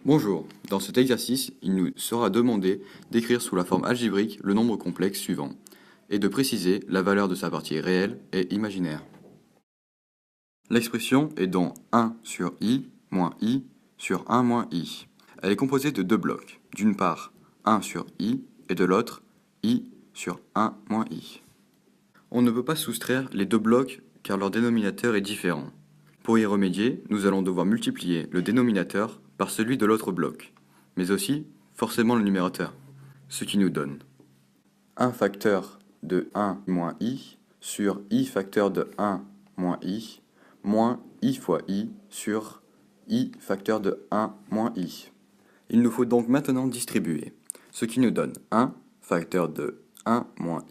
Bonjour, dans cet exercice, il nous sera demandé d'écrire sous la forme algébrique le nombre complexe suivant, et de préciser la valeur de sa partie réelle et imaginaire. L'expression est donc 1 sur i moins i sur 1 moins i. Elle est composée de deux blocs, d'une part 1 sur i et de l'autre i sur 1 moins i. On ne peut pas soustraire les deux blocs car leur dénominateur est différent. Pour y remédier, nous allons devoir multiplier le dénominateur par celui de l'autre bloc, mais aussi forcément le numérateur, ce qui nous donne 1 facteur de 1 moins i sur i facteur de 1 moins i fois i sur i facteur de 1 moins i. Il nous faut donc maintenant distribuer, ce qui nous donne 1 facteur de 1 moins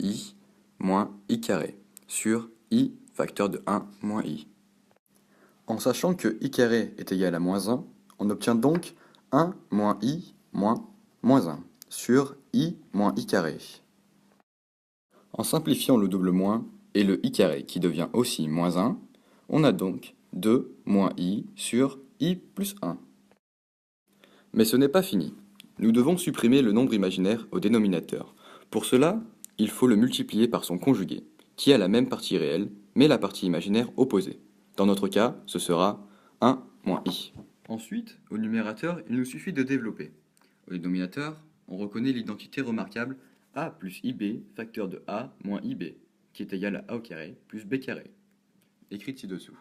i carré sur i facteur de 1 moins i. En sachant que i carré est égal à moins 1, on obtient donc 1 moins i moins 1 sur i moins i carré. En simplifiant le double moins et le i carré qui devient aussi moins 1, on a donc 2 moins i sur i plus 1. Mais ce n'est pas fini. Nous devons supprimer le nombre imaginaire au dénominateur. Pour cela, il faut le multiplier par son conjugué, qui a la même partie réelle, mais la partie imaginaire opposée. Dans notre cas, ce sera 1 moins i. Ensuite, au numérateur, il nous suffit de développer. Au dénominateur, on reconnaît l'identité remarquable a plus ib facteur de a moins ib, qui est égal à a au carré plus b carré, écrite ci-dessous.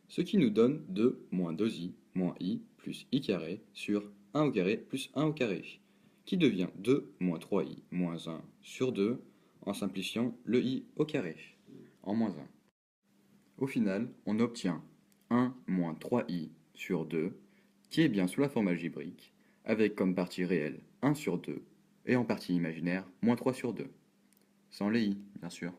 Ce qui nous donne 2 moins 2i moins i plus i carré sur 1 au carré plus 1 au carré, qui devient 2 moins 3i moins 1 sur 2 en simplifiant le i au carré en moins 1. Au final, on obtient 1 moins 3i sur 2, qui est bien sous la forme algébrique, avec comme partie réelle 1 sur 2, et en partie imaginaire moins 3 sur 2, sans les i, bien sûr.